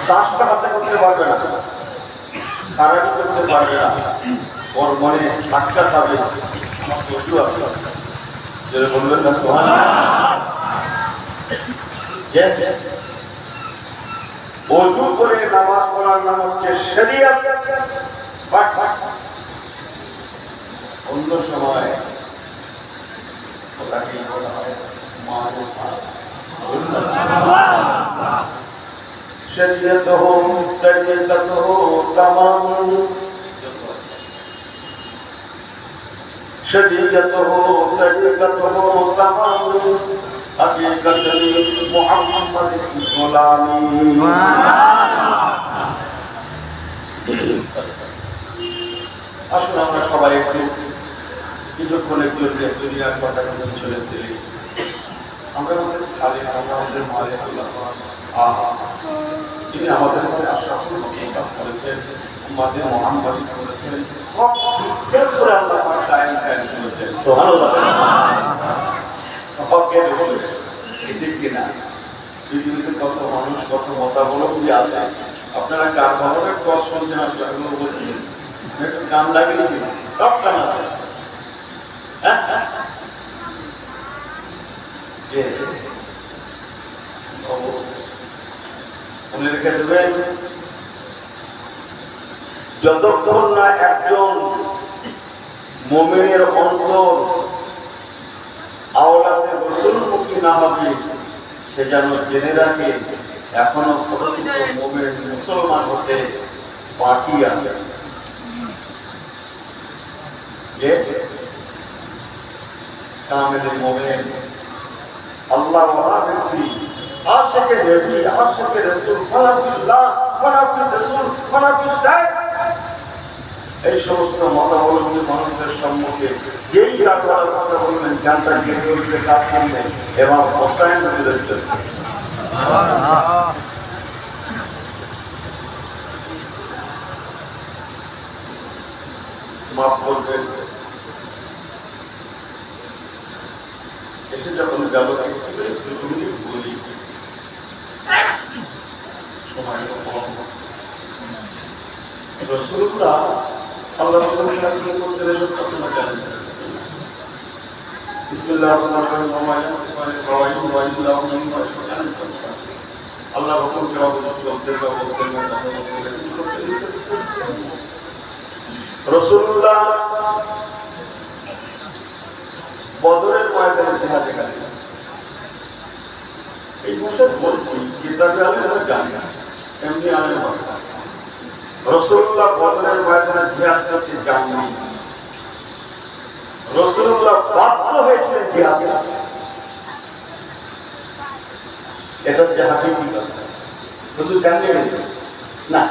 কাজটা হাতে করতে পারবে না, খারাপই করতে পারবে না, ওর মনে ধাক্কা খাবে। আমার বন্ধু আছে যেটা বলবেন না অজু করে নামাজ পড়ার নাম হচ্ছে শরীয়ত। অন্য সময় ওটাকেই বলা হয় মারুফা। শরীয়তহ তরিকতহ তামাম, শরীয়তহ তরিকতহ তামাম হাকিকতন মুহাম্মদ গোলামি। আসুন আমরা সবাই একটু কিছুক্ষণ একটু দুনিয়ার কথা ছেড়ে দিলি। আমরা আমাদের সালে, আমরা আমাদের মালে তিনি আমাদের মধ্যে আশরাফুল মাখলুকাত করেছেন, উম্মতে মুহাম্মাদি করেছেন, সব সিস্টেম করে আল্লাহ পাক কায়েম করেছেন। সুবহানাল্লাহ। হকের উপরে ঠিক কিনা? পৃথিবীতে কত মানুষ, কত মতাবলম্বী আছে। আপনারা কার খবরের কষ্ট শুনছেন? আপনারা বলছেন একটু গান লাগিয়েছি, সব গান আছে। মনে রেখে দেবেন, যতক্ষণ না একজন মুমিনের অন্তর আওলাদে রাসূলমুখী না হবে, সে যেন জেনে রাখে এখনো প্রকৃত মুমিন মুসলমান হতে বাকি আছে। যে কামেল মুমিন আল্লাহ ওয়ালা ব্যক্তি, আশিকে নবী, আশিকে রাসূল, ফানাফিল্লাহ, ফানাফির রাসূল, ফানাফিল শাইখ, এই সমস্ত মতাবলম্বী মানুষদের সম্মুখে যেই কাজের কথা বলবেন, জ্ঞানটা কেন্দ্র করে কাজ করবেন এবং হোসাইন নবীর জন্য মাফ করবেন। এসে যখন গেল একটু বলি, সময় রাসূলুল্লাহ আল্লাহ করতে ঘটনা জানেন। বিসমিল্লাহির রহমানির রহিম। আল্লাহ হুকুম চলতে রাসূলুল্লাহ বদরের ময়দানে জিহাদে গেলেন। এই বিষয়ে বলছি, কিতাবে আমরা জানি না, এমনি আমি বলি রাসূলুল্লাহ বদরের ময়দানে জিহাদ করতে যাননি। রাসূলুল্লাহ বাধ্য হয়েছিলেন জিহাদে। এটা যে হাকিকি কথা, হুজুর জানেন না,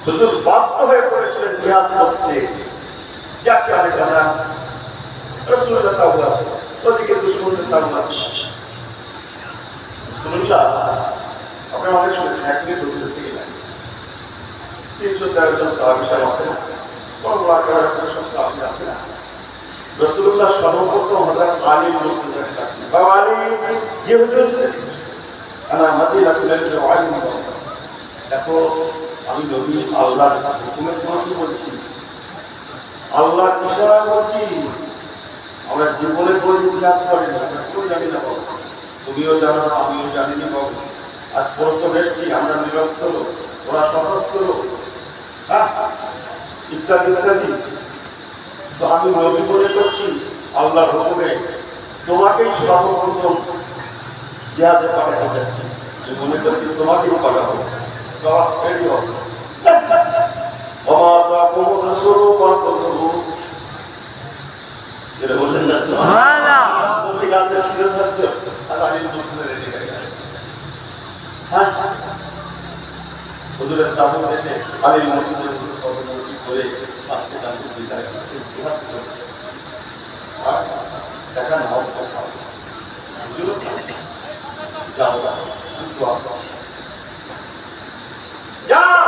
হুজুর বাধ্য হয়ে পড়েছিলেন জিহাদ করতে। যাক সাথে কথা রাসূলুল্লাহ তাও আছে, ওদিকে দুশমনদের তাও আছে। রাসূলুল্লাহ আপনারা অনেক শুনেছেন, এক মিনিট হুজুরের থেকে লাগে 313 জন সাহাবী আছে না, সব সাহাবী আছে না। রাসূলুল্লাহ সর্বপ্রথম হযরত আলীর মধ্যে ডাকলেন, বাবা আলী, যে হুজুর আনা মাদিনাতুল আলিম, দেখো আমি নবী আল্লাহর হুকুমের তোমাকে বলছি, আল্লাহর ইশারা বলছি। আমরা জীবনে বই জিহাদ করি না, কেউ জানি না বাবু, তুমিও জানো না, আমিও জানি না বাবু। আজ পর্যন্ত বেশি আমরা নিরস্ত্র, ওরা সশস্ত্র, ইত্যাদি ইত্যাদি। তো আমি নবী মনে করছি আল্লাহর হুকুমে তোমাকেই সর্বপ্রথম জিহাদে পাঠাতে যাচ্ছি। আমি মনে করছি তোমাকেই পাঠাবো, রেডি হবে। যেটা বললেন না সুবহানাল্লাহ, রাতে শিরে থাকতো আর আলীর মধ্যে রেডি হয়ে গেছে। হ্যাঁ, হুজুরের তাবুত এসে আলীর মধ্যে পদমুখী করে আস্তে আস্তে বিদায় করছে, জিহাদ করছে। আর দেখা নাও খাও, হুজুর যাও দোয়া করছি, যাও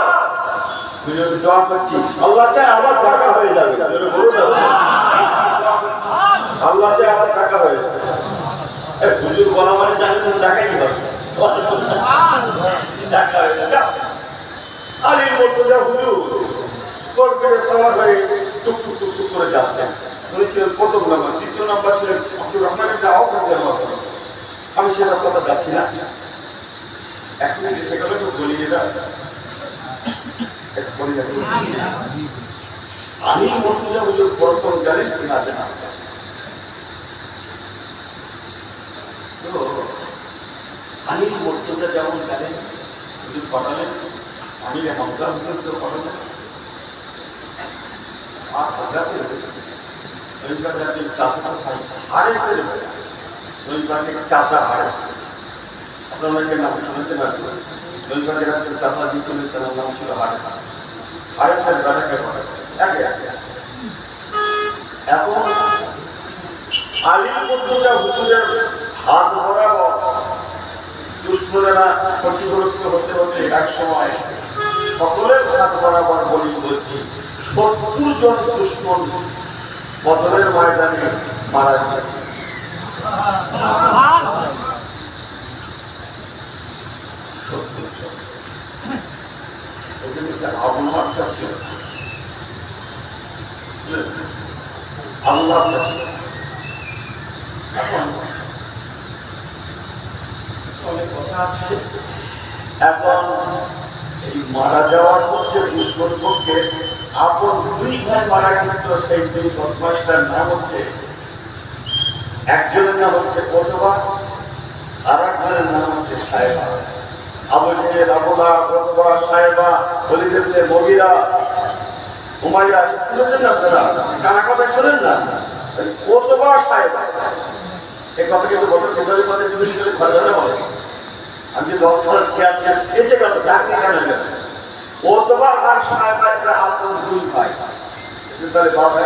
হুজুর দোয়া করছি, আল্লাহ চায় আবার দেখা হয়ে যাবে। আল্লাহ চায় আবার দেখা হয়ে যাবে। হুজুর বলা মানে জানেন দেখাই হবে, দেখা হয়ে স্কর্পিও সওয়ার হয়ে টুকটুক টুকটুক করে যাচ্ছেন। উনি ছিলেন প্রথম নাম্বার, দ্বিতীয় নাম্বার ছিলেন আব্দুর রহমান ইবনে আওফ রাদিয়াল্লাহু আনহু। আমি সেটার কথা যাচ্ছি না, এখন এসে গেল একটু বলি এটা বলি না। আমি মুর্তজা হুজুর প্রথম গেলেন চেনাতে না, তো আমি মুর্তজা যেমন গেলেন হুজুর পাঠালেন, আমি হামজা হুজুরকে পাঠালেন, আর হযরতের ওইখানে একজন চাচা ভাই হারেসের ওইখানে চাচা হারেস, আপনার অনেকের নাম শুনেছেন আর কি। ওইখানে একজন চাচা দিয়েছিল, তার নাম ছিল হারেস। হারেসের বেটাকে একে একে এখন আলী মুর্তজা হুজুরের হাত বরাবর দুশ্মনেরা ক্ষতিগ্রস্ত হতে হতে এক সময় সকলের হাত বরাবর বলছি 70 জন দুশ্মন বদরের ময়দানে মারা গেছে। 70 জন। আবুলমার্কা ছিল, আল্লাহ ছিল। এখন অনেক কথা আছে। এখন এই মারা যাওয়ার মধ্যে দুশ্মন পক্ষে আপন 2 ভাই মারা গেছিল। সেই 2 বদমাশটার নাম হচ্ছে, একজনের নাম হচ্ছে ওতবা, আর একজনের নাম হচ্ছে সাহেবা। আবু জেহেল, আবু লাহাব, ওতবা, সাহেবা, ওলীদ ইবনে মুগীরা, উমাইয়া, শুনেছেন না আপনারা? কানা কথা শোনেন না? ওতবা, সাহেবা, এই কথা কিন্তু বছর চৌধুরী পদে জিজ্ঞেস করে ঘরে ঘরে বলে। আমি লস করার খেয়াল এসে গেল, জানতে কেন গেল? ওতবা আর সাহেবা এরা আপন 2 ভাই। তাহলে বাবা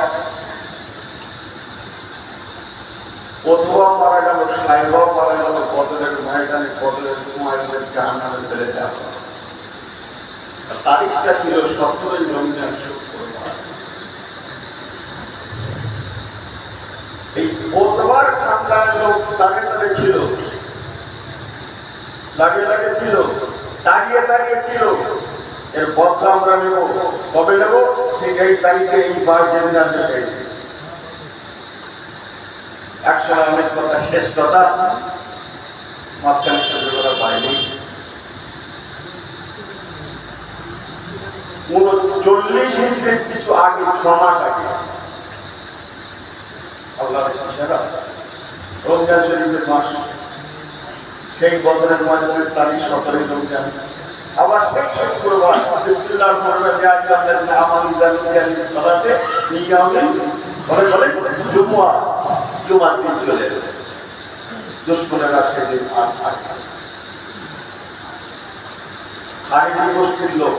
ওতবা মারা গেল, সাহেবাও মারা গেল বদরের ময়দানে, বদরের ময়দানে জাহান্নামে ফেলে যাওয়া। তারিখটা ছিল 17 রমজান শুক্রবার। এই ওতবার খানদানের লোক তাকে তাকে ছিল, লাগে লাগে ছিল, দাঁড়িয়ে দাঁড়িয়ে ছিল। এর বদলা আমরা নেব, কবে নেব? ঠিক এই তারিখে, এই বার যেদিন আসবে সেই দিন। একসময় অনেক কথা, শেষ কথা মাঝখানে সহ্য করা পায়নি। 39 হিজরির কিছু আগে, 6 মাস আগে, আল্লাহর ইশারা, রমজান শরীফের মাস, সেই বদরের ময়দানের তারিখ 17 রমজান। আবার সেই শুক্রবার বিসমিল্লাহির রহমানির রহিম আল্লাযিনা আমানু বিল সালাতে নিয়ামিন বলে বলে জুমার দিন চলে এলো। দুশ্মনেরা সেদিন আর ছাড়ে না। খারিজি গোষ্ঠীর লোক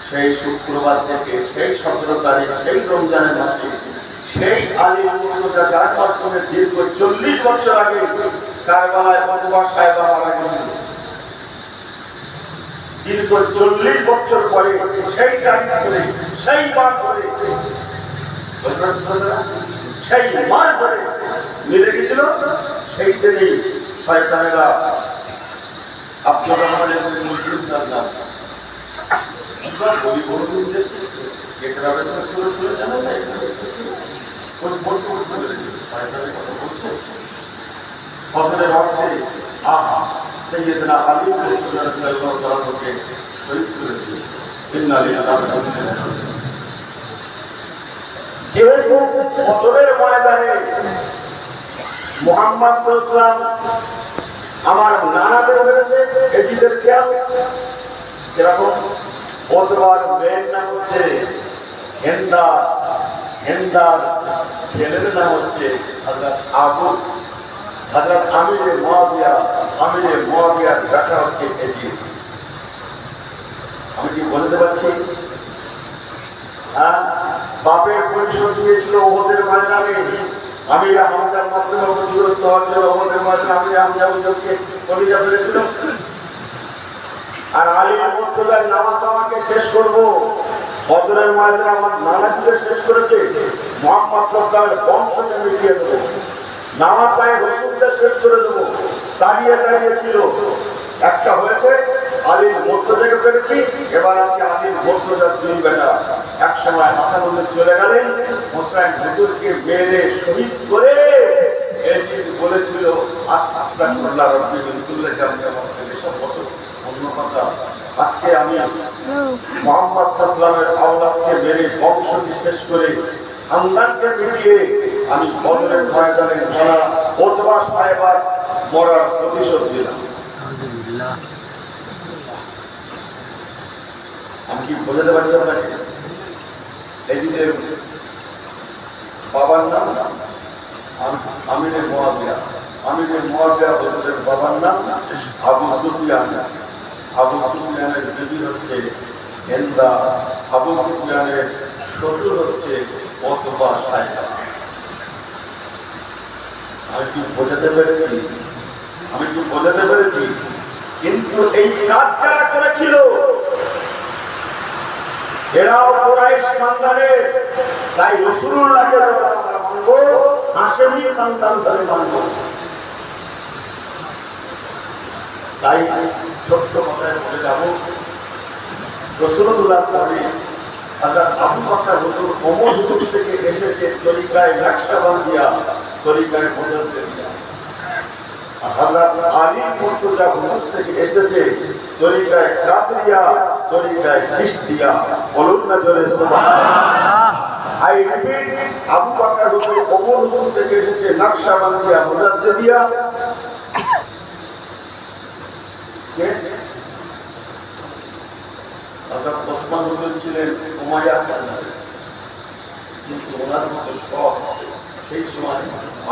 সেই শুক্রবার থেকে সেই 17 তারিখ, সেই রমজানের মাসে, সেই আলী মুর্তজা যার মাধ্যমে দীর্ঘ 40 বছর আগে কারবালায় ওতবা সাহেবা মারা গেছিল, দীর্ঘ 40 বছর পরে সেই তারিখ ধরে, সেই বার ধরে, সেই বার ধরে মিলে গেছিল। সেই দিনেই শয়তানেরা আব্দুর রহমানের মুসলিমদের নাম বলি বলুন দেখতেছে, এটা আবেশন শুরু করে জানা যায়, কোন বলতে বলতে পেরেছে শয়তানের কথা বলছে। ফসলের অর্থে আহা সৈয়দনা আলী রাদিয়াল্লাহু তাআলাকে শহীদ করে দিয়েছে। ইন্না লিল্লাহি। যেহেতু বদরের ময়দানে মুহাম্মদ সাল্লাল্লাহু আলাইহি ওয়াসাল্লাম আমার নানাদের হয়েছে, এজিদের খেয়াল যেরকম ওতবার মেয়ের নাম হচ্ছে হেন্দা, হেন্দার ছেলের নাম হচ্ছে হযরত আবু, হযরত আমিরে মুয়াবিয়া, আমিরে মুয়াবিয়ার বেটা হচ্ছে এজিদ। আমি কি বলতে পারছি? বাপের পরিচয় দিয়েছিল ওহদের ময়দানে, আমিরা হামজার মাধ্যমে ক্ষতিগ্রস্ত হওয়ার জন্য ওহদের ময়দানে আমিরা হামজা হুজুরকে কলিজা ফেলেছিল। আর আলী মুর্তজার নামাজ আমাকে শেষ করব, বদরের ময়দানে আমার নানা যুগে শেষ করেছে, মুহাম্মদ সাল্লাল্লাহু আলাইহি ওয়াসাল্লামের বংশকে মিটিয়ে দেবো, নামাজ সাহেব রসুলকে শেষ করে দেবো। দাঁড়িয়ে দাঁড়িয়ে ছিল, একটা হয়েছে আলীর মর্তজাকে পেরেছি, এবার আছে আলীর মর্তজার দুই বেটা। এক সময় হাসানুল্লাহ চলে গেলেন, হোসেন হুজুরকে মেরে শহীদ করে এজিদ বলেছিল আস্তাগফিরুল্লাহ রাব্বি মিন কুল্লি যামবিন ওয়া এসব কত অন্য কথা। আজকে আমি মুহাম্মদ সাল্লাল্লাহু আলাইহি আওলাদকে মেরে বংশ শেষ করে খানদানকে মিটিয়ে আমি বদরের ময়দানে মরা ওতবা সাহেবার মরার প্রতিশোধ দিলাম। আমি কি বোঝাতে পারছি আপনাকে? এজিদের বাবার নাম আমিরের মুয়াবিয়া। আমিরের মুয়াবিয়া হুজুরের বাবার নাম আবু সুফিয়ান। আবু সুফিয়ানের বিবি হচ্ছে হিন্দা। আবু সুফিয়ানের শ্বশুর হচ্ছে ওতবা সাহেব। আমি কি বোঝাতে পেরেছি? কিন্তু এই কাজ যারা করেছিল এরাও কুরাইশ খানদানের, তাই রাসূলুল্লাহকে আমরা মানব, হাশেমি খানদান ধরে মানব। তাই ছোট্ট কথায় বলে যাব, রাসূলুল্লাহ পরে হযরত আবু বকর হুজুর ওমর হুজুর থেকে এসেছে তরিকায় নকশবন্দিয়া, তরিকায় মুজাদ্দিদিয়া। হযরত আলী মুর্তজা হুজুর থেকে এসেছে তরিকায় কাদরিয়া, তরিকায় চিশতিয়া। বলুন না জোরে সুবহানাল্লাহ। আই রিপিট, আবু বকর হুজুর ওমর হুজুর থেকে এসেছে নকশবন্দিয়া, মুজাদ্দিদিয়া। হযরত ওসমান হুজুর ছিলেন উমাইয়া খানদানের, কিন্তু ওনার মতো সব সেই সময়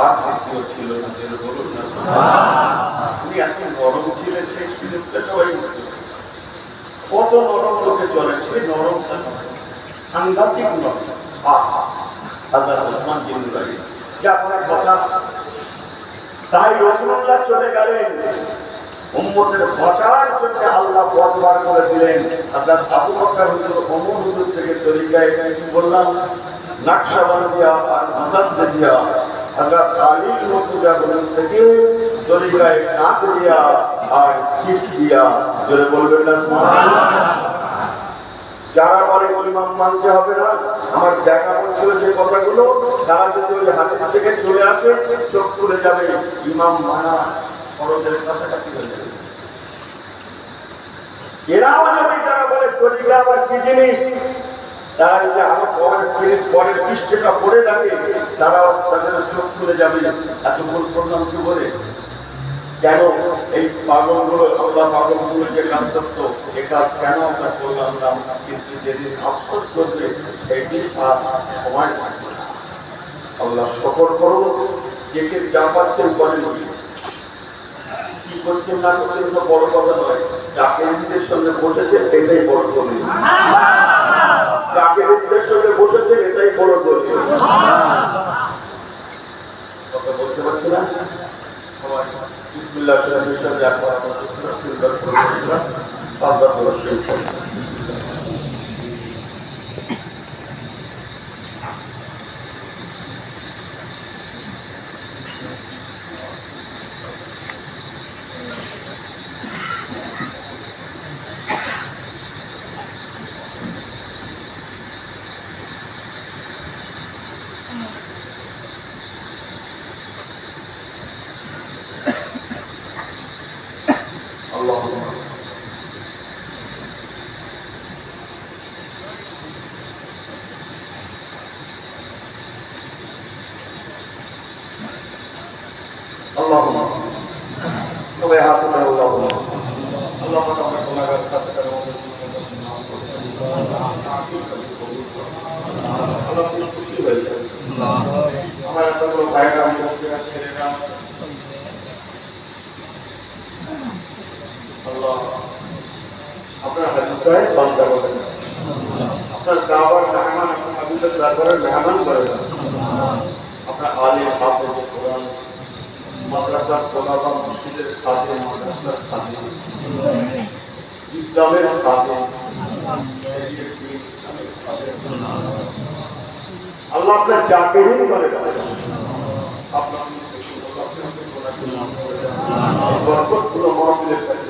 আর ভাগ্য ছিল না। বলুন না সুবহানাল্লাহ। উনি এত নরম ছিলেন, সেই সুযোগটা সবাই বুঝতে পারে। কত নরম লোকে চলে, সেই নরম সাংঘাতিক নরম। হযরত ওসমান বিন নুরাইন যা আপনার কথা। তাই রাসূলুল্লাহ চলে গেলেন, উম্মতের বাঁচার জন্য আল্লাহ পথ বার করে দিলেন। হযরত আবু বকর হুজুর ওমর হুজুর থেকে তরিকায় কি বললাম নকশবন্দিয়া আর মুজাদ্দিদিয়া। হযরত আলী মুর্তজা হুজুর থেকে তরিকায় কাদরিয়া আর চিশতিয়া। জোরে বলবেন না সুবহানাল্লাহ। যারা বলে ইমাম মানতে হবে না, আমার দেখা হচ্ছিল যে কথাগুলো, তারা যদি ওই হাদিস থেকে চলে আসে চোখ খুলে যাবে, ইমাম মানা ফরজের কাছাকাছি হয়ে যাবে। এরাও যদি যারা বলে তরিকা আবার কি জিনিস, তারা যদি আরো পরের পৃষ্ঠটা পড়ে থাকে, তারাও তাদের চোখ খুলে যাবে। এত ভুল করলাম কি বলে? কেন এই পাগলগুলো, আল্লাহ পাগলগুলো যে কাজ করতো, এ কাজ কেন আমরা করলাম না? কিন্তু যেদিন আফসোস করবে সেদিন আর সময় থাকবে না। আল্লাহ শকর করুন, যে কে যা পাচ্ছেন করেন, কি করছেন না করছেন তো বড় কথা নয়। যাকে নিজের সঙ্গে বসেছেন এটাই বড় দলিল। যাকে নিজের সঙ্গে বসেছেন এটাই বড় দলিল। কথা বলতে পারছি না সবাই। বিসমিল্লাহ আপনার হাদিসায় বান্দা বলেন, আপনার দাওয়ার মেহমান, আপনার হাদিসের দরবারের মেহমান করেন, আপনার আলিম হাফেজ কোরআন, মাদ্রাসার তোলাবা, মসজিদের খাদেম, মাদ্রাসার খাদেম, ইসলামের খাদেম, আল্লাহ আপনার জাকেরিন করে আপনার বরকতগুলো মহফিলের কাছে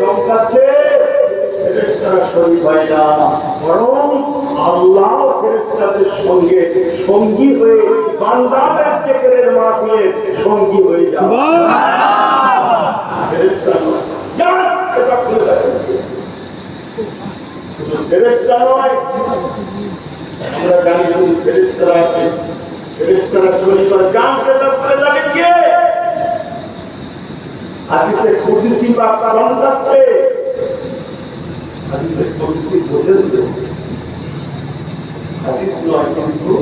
চমকাচ্ছে ফেরেশতারা শরীক হয় না, বরং আল্লাহ ফেরেশতাদের সঙ্গে সঙ্গী হয়ে বান্দাদের জিকিরের মাঠে সঙ্গী হয়ে যায়। ফেরেশতা নয়, এটা খুলে দেখেন, শুধু ফেরেশতা নয়, আমরা জানি শুধু ফেরেশতারা আছে, ফেরেশতারা শরীক হয়, জানতে করে জানেন কে? হাদিসে কুদসি বা কালাম যাচ্ছে, হাদিসে কুদসি বোঝেন তো, হাদিস নয় কিন্তু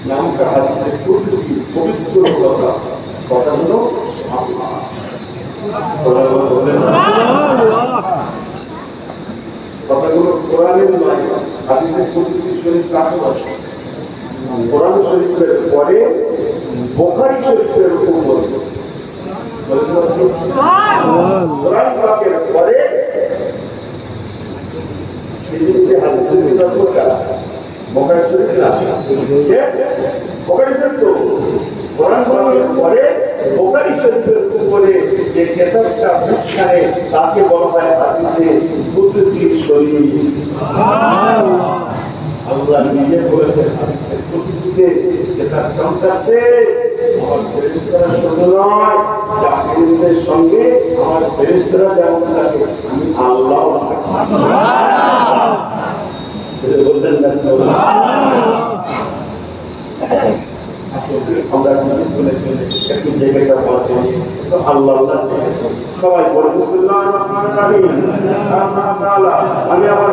নামটা হাদিসে কুদসি, পবিত্র কথা, কথা হলো আল্লাহ। কথাগুলো কোরআনের নয়, হাদিসে কুদসি শরীফ কাকে বসে? কোরআন শরীফের পরে বুখারী শরীফের উপর, কোরআন পাকের পরে বুখারী শরীফ না, বুখারী শরীফ তো কোরআন পাকের পরে বুখারী শরীফের উপরে যে কিতাবটা বিখ্যাত তাকে বলা হয় হাদিসে কুদসি শরীফ। আল্লাহ নিজে বলেছেন কুদসিতে যেটা চমকাচ্ছে, আমার ফেরেশতারা শুধু নয়, জাকিরদের সঙ্গে আমার ফেরেশতারা যেমন থাকে আমি আল্লাহ বলতেন না। আমরা একটু জায়গাটা বলতে আল্লাহ সবাই বলে আমি আমার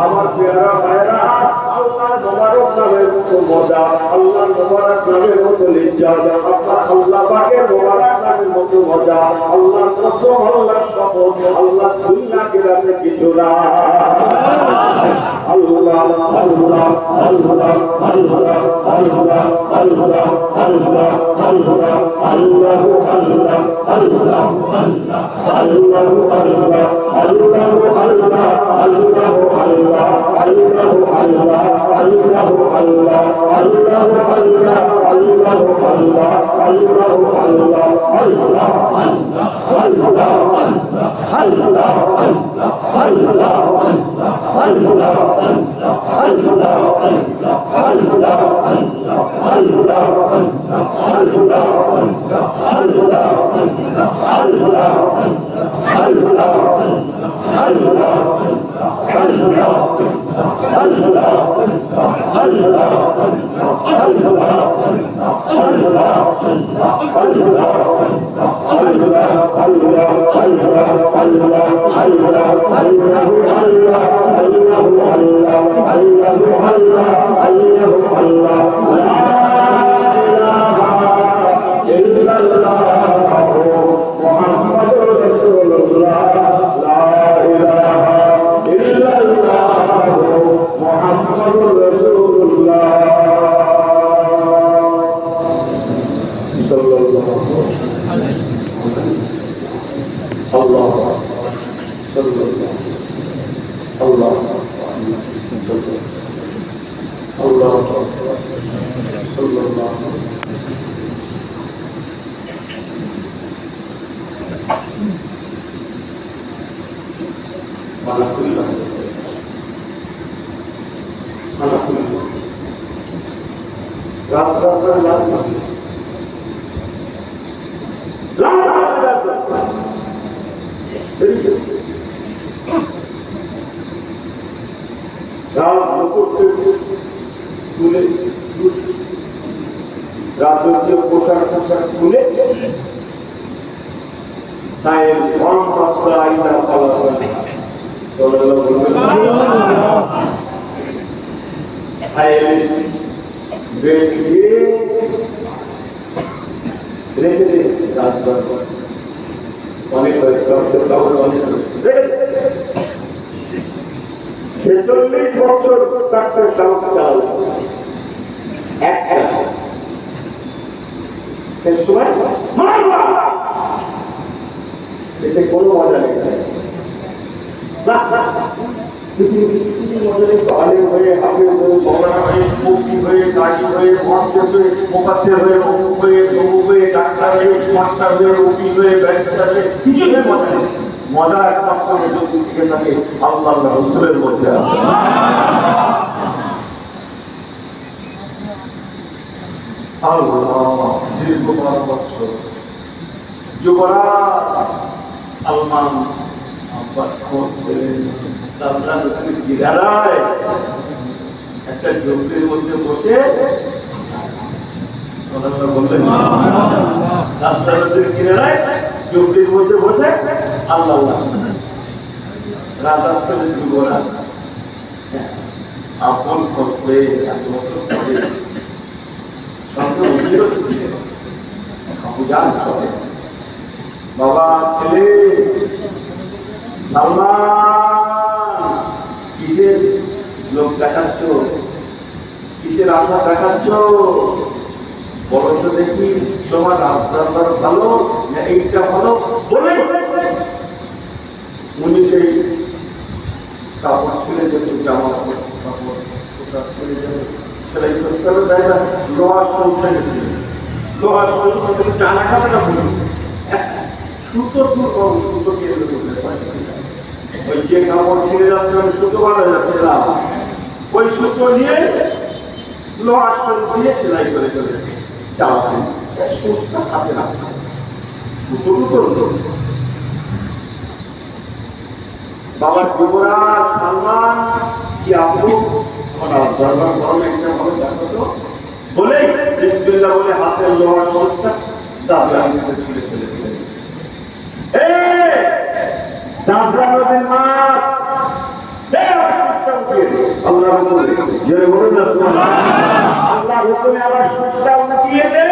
আমার পেয়ারা ভাইরা আল্লাহর মোবারক নামের মতো মজা, আল্লাহর মোবারক নামের মতো লিজ্জাত, আপনার আল্লাহ পাকের মোবারক নামের মতো মজা, আল্লাহর কসম, আল্লাহর শপথ, আল্লাহ দুনিয়া কিরাতে কিছু না। আল্লাহ আল্লাহ আল্লাহ আল্লাহ আল্লাহ আল্লাহ আল্লাহ আল্লাহ আল্লাহু আল্লাহ আল্লাহ আল্লাহ আল্লাহু আল্লাহ আল্লাহু আল্লাহ আল্লাহু আল্লাহ আল্লাহু আল্লাহ আল্লাহু আল্লাহ আল্লাহু আল্লাহ আল্লাহু আল্লাহ আল্লাহু আল্লাহ আল্লাহ আল্লাহ আল্লাহ আল্লাহ আল্লাহ রাজকীয় পোশাক পোশাক খুলে সাইয়ের ধর্ম পাশা আইনা ফলা রেখে দিন রাজবান অনেক হয়েছে 46 বছর ডাক্তার সাহস চাল একটা শেষ সময় এতে কোনো মজা নেই আলেম হয়ে হাফেজ হয়ে মৌলানা হয়ে মুফতি হয়ে কাজী হয়ে মুহাদ্দিস হয়ে মুফাসসির হয়ে অমুক হয়ে তমুক হয়ে ডাক্তার হয়ে মাস্টার হয়ে উকিল হয়ে ব্যারিস্টার হয়ে কিছু নেই মজা নেই। মজা একমাত্র যদি থেকে থাকে আল্লাহ রাসূলের মধ্যে আছে। আল্লাহ দীর্ঘ 12 বছর যুবরাজ সালমান আব্বাস হোসেন একটা জমির মধ্যে বসে বললেন কিনারায় জমির মধ্যে বসে আল্লাহ রাজা ছেলে যুবরাজ আপন খসবে এত বছর পরে সঙ্গে পূজা করে বাবা ছেলে সালমান কিসের লোক দেখাচ্ছ, কিসের আশা দেখাচ্ছ, বলো তো দেখি তোমার রাস্তার ভালো না এইটা ভালো বলে উনি সেই কাপড় ছেড়ে যেত জামা কাপড় ছেড়ে যাবে সেলাই করতে হবে, তাই না? লোহার সংখ্যা গেছে, লোহার সংখ্যা টানা কাটা বলি সুতো সুতো দিয়ে ওই যে কাপড় ছিঁড়ে যাচ্ছে আমি সুতো বাঁধা যাচ্ছে না, ওই সুতো নিয়ে লোহার শরীর দিয়ে সেলাই করে চলে চালাতেন। সুচটা আছে না, সুতো বাবার যুবরাজ সালমান কি আপু দরবার গরমে একটা ভাবে দেখো তো বলে বিসমিল্লাহ বলে হাতের লোহার সংস্থা দাদা আমাকে ছুড়ে ফেলে দিলেন। দাদা নদীর মাছ আল্লাহ জোরে বলুন না আল্লাহ হুকুমে আবার সুচটা উঠিয়ে দে।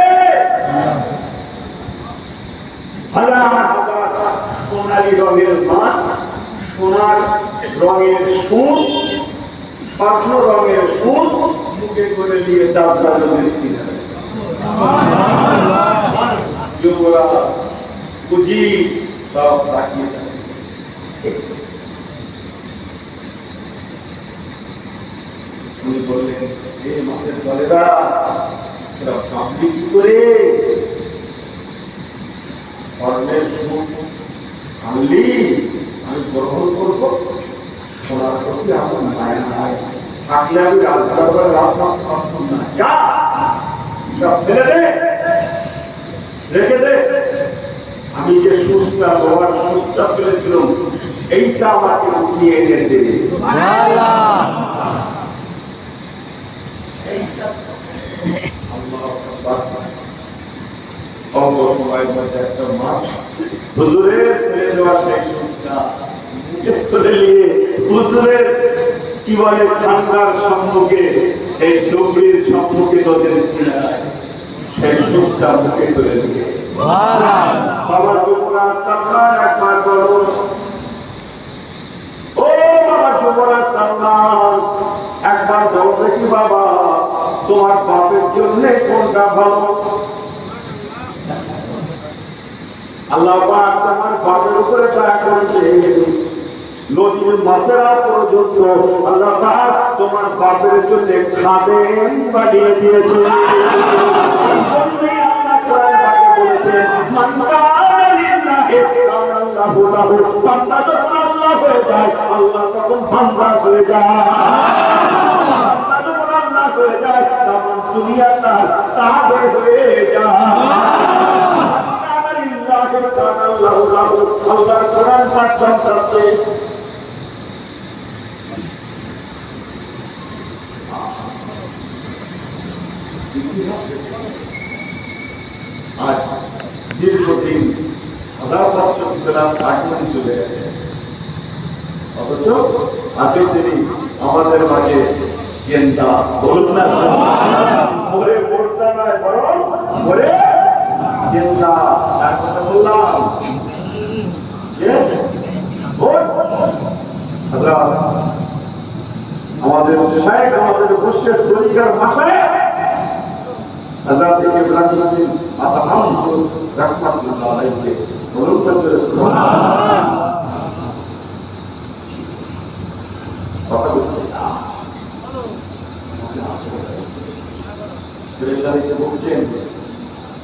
হাজার হাজার সোনালি রঙের মাছ, সোনার রঙের সুচ, স্বর্ণ রঙের সুচ মুখে করে দিয়ে দাদা নদীর কিনারে যুবরাজ পুঁজি সব তাকিয়ে থাকে। উনি বললেন এ মাছের দলেরা এরা ভাবলি কি করে স্বর্ণের সুচ আনলি আমি গ্রহণ করবো, সোনার প্রতি আমার মায়া নাই, থাকলে আমি রাজদরবারে রাজনাথ সম্ভব না, যা সব ফেলে দে রেখে দে। আমি যে সুচটা লোহার সুচটা ফেলেছিলাম এইটা আমাকে উঠিয়ে এনে দেবে। অল্প সময়ের মধ্যে একটা মাছ হুজুরের ফেলে দেওয়া সেই সুচটা খুলে নিয়ে হুজুরের কি বলে ঠান্ডার সম্মুখে এই ঝুপড়ির সম্মুখে তোদের সেই সুচটা মুখে করে দিয়ে বাবা যুবরাজ সালমান একবার বলো, ও বাবা যুবরাজ সালমান একবার বলো দেখি বাবা তোমার বাপের জন্য কোনটা ভালো? আল্লাহ পাক তোমার বাপের উপরে দয়া করেছে, নদীর মাছেরা পর্যন্ত আল্লাহ পাক তোমার বাপের জন্য খাদেম বানিয়ে দিয়েছে। আল্লাহ তখন ভান্ডার হয়ে যায়, হয়ে যায় তখন দুনিয়া তার তাবে হয়ে যায়। আল্লাহর কোরআন পাঠ চলছে, আজ দীর্ঘদিন হাজার বছর আগে চলে গেছে, অথচ আজকে তিনি আমাদের মাঝে চিন্তা বলুন না মরে পড়তা নয় বরং মরে চিন্তা। তার কথা বললাম আমাদের শায়েখ আমাদের বসে তরিকার ভাষায় হযরত ইব্রাহিম আতাহাম রাহমাতুল্লাহ আলাইহি বলুন সুবহানাল্লাহ। কথা বলছে পরেশানিতে ভুগছেন,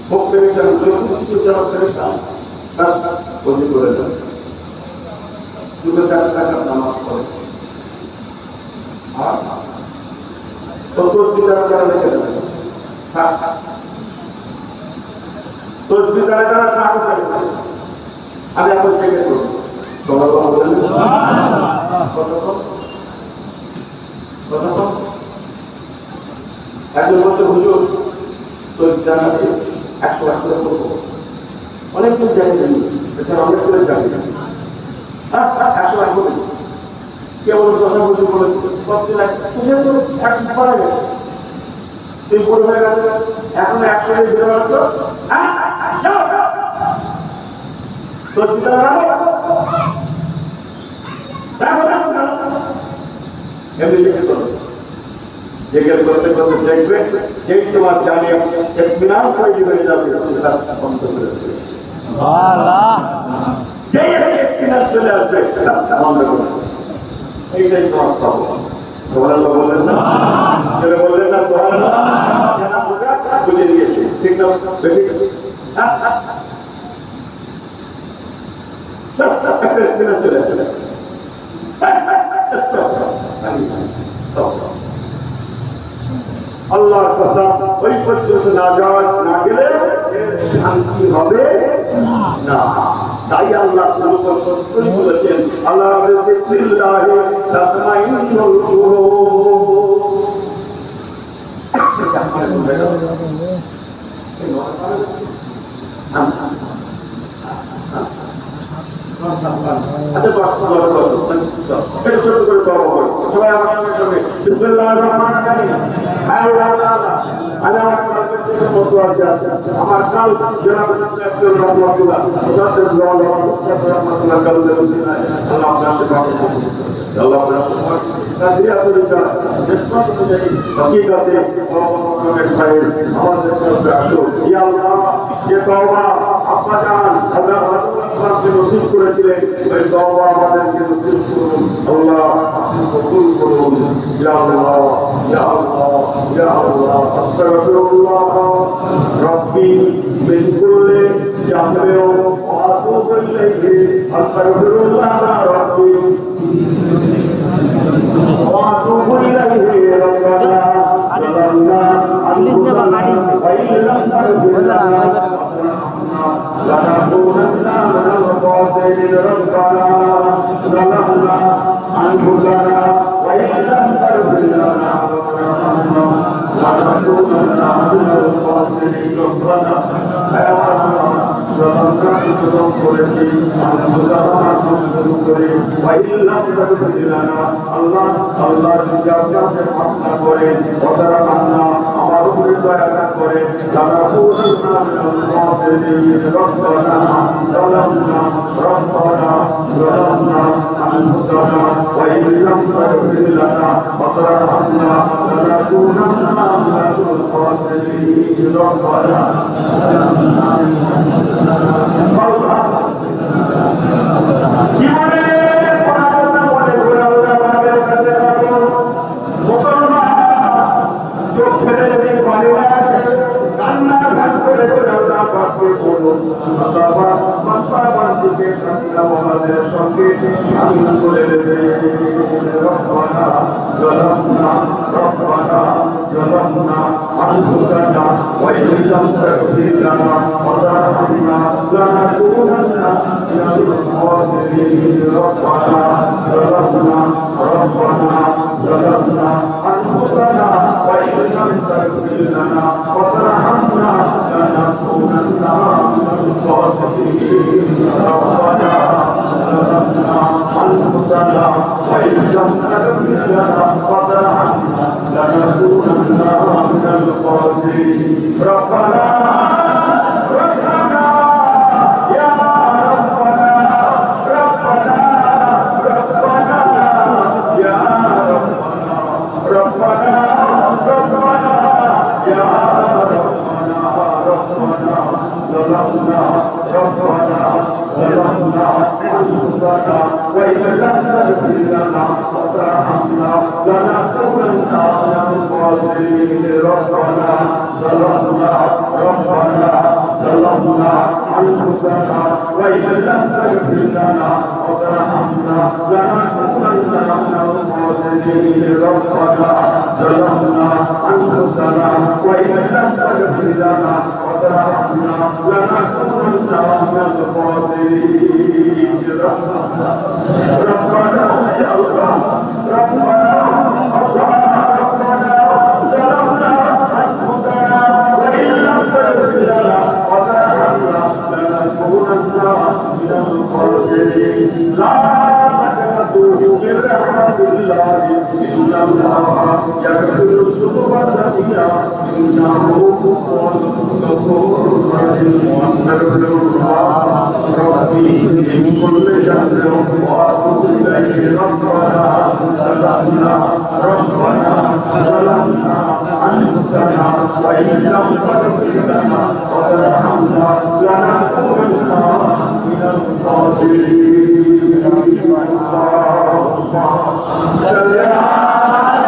খুব পরেশান, যতটুকু যারা পরেশান বাস ওজি করে দেন, 2-4 টাকার নামাজ পড়ে আর 70 টাকা রেখে দেবেন, তসবিহ টাকা ছাড় করে আমি এখন থেকে করব সবাই বলেন কত একজন বলছে হুজুর তসবিহ জানাতে 100 টাকা করে করবো, অনেক কিছু জানি এছাড়া অনেক করে জানি 100 টাকা করে কেবল কথা হুজুর বলেছে এক করা গেছে তুই বড় হয়ে গেল এখন 100 টাকা দিতে পারতো জিজ্ঞেস করতে করতে দেখবে যেই তোমার জানি ইতমিনান তৈরি হয়ে যাবে রাস্তা বন্ধ করে দেবে, যেই ইতমিনান চলে আসবে রাস্তা বন্ধ করে দেবে। এইটাই তোমার সব সুবহানাল্লাহ বললেন না? কেন বললেন না সুবহানাল্লাহ? বুঝে নিয়েছে, ঠিক না? বেশি চলে চলে আল্লাহর কসম, ওই পর্যন্ত না যাওয়ার না গেলে শান্তি হবে না। তাই আল্লাহ বলেছেন, আল্লাহ বিযিকরিল্লাহি তাতমাইন্নুল কুলুব। আচ্ছা, ছোট করে তওবা করি সবাই আমার সঙ্গে সঙ্গে। বিসমিল্লাহির রহমানির রহিম। আমার কাল জনাব ইসলাম রহমাতুল্লাহ আল্লাহ নসিব করেছিলেন, ওই তওবা আমাদেরকে নসিব করুন আল্লাহ, কবুল করুন। ইয়া আল্লাহ, ইয়া আল্লাহ, ইয়া আল্লাহ। আস্তাগফিরুল্লাহ রাব্বি মিন কুল্লি জামবিন ওয়া আতুবু ইলাইহি। আস্তাগফিরুল্লাহ রাব্বি ওয়া আতুবু ইলাইহি। রব্বানা যালামনা আনফুসানা ওয়া ইন লাম তাগফির লানা لنكونن من الخاسرين. ربنا ظلمنا أنفسنا وإن لم تغفر لنا وترحمنا لنكونن من الخاسرين. ربنا আল্লাহ আল্লাহ করে আমার উপরে দয়া করে ربنا ظلمنا أنفسنا وإن لم تغفر لنا وترحمنا لنكونن من الخاسرين. ربنا জীবনে কোনো কথা মনে করে আল্লাহ পাকের কাছে রাখুন। মুসলমান চোখ ফেলে যদি পানি না আসে, কান্নার ভাগ করে আল্লাহ পাককে বলুন, অথবা মাতাবার দিকে কান্না আমাদের সঙ্গে শামিল করে দেবে। রব্বানা যালামনা আনফুসানা ওয়া ইন লাম তাগফির লানা ওয়া তারহামনা লানাকুনান্না মিনাল খাসিরিন। রব্বানা যালামনা আনফুসানা ওয়া ইন লাম তাগফির লানা ওয়া তারহামনা লানাকুনান্না মিনাল খাসিরিন। রব্বানা যালামনা আনফুসানা ওয়া ইন লাম তাগফির লানা ওয়া তারহামনা لنكونن من الخاسرين. ربنا يا ربنا يا ربنا يا ربنا ظلمنا أنفسنا وإن لم تغفر لنا وترحمنا لنكونن من الخاسرين. ربنا ظلمنا أنفسنا وإن لم تغفر لنا وترحمنا لنكونن من الخاسرين. ربنا ظلمنا أنفسنا وإن لم تغفر لنا وترحمنا لنكونن من الخاسرين. ربنا يا الله ربنا ظلمنا أنفسنا وإن لم تغفر لنا وترحمنا لنكونن من الخاسرين. لا تقنطوا من رحمة الله إن الله يغفر الذنوب جميعا إنه هو الغفور الرحيم. واستغفر الله ربي من كل شر وأتوب إليه. ربنا ظلمنا أنفسنا وإن لم تغفر لنا وترحمنا لنكونن من الخاسرين. اللهم صل على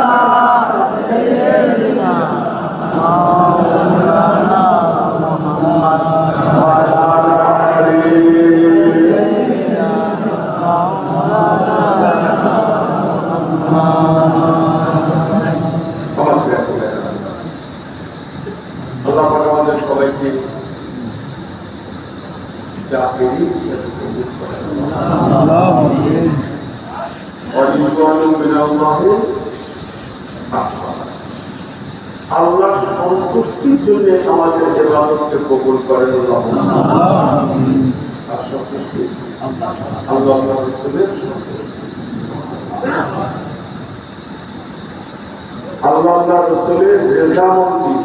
রিদওয়ানুম মিনাল্লাহি আকবার। আল্লাহর সন্তুষ্টির জন্য আমাদের ইবাদতকে কবুল করেন আল্লাহুম্মা আমিন। আর সন্তুষ্টি আল্লাহ রাসূলের আল্লাহ রাসূলের রেজামন্দি,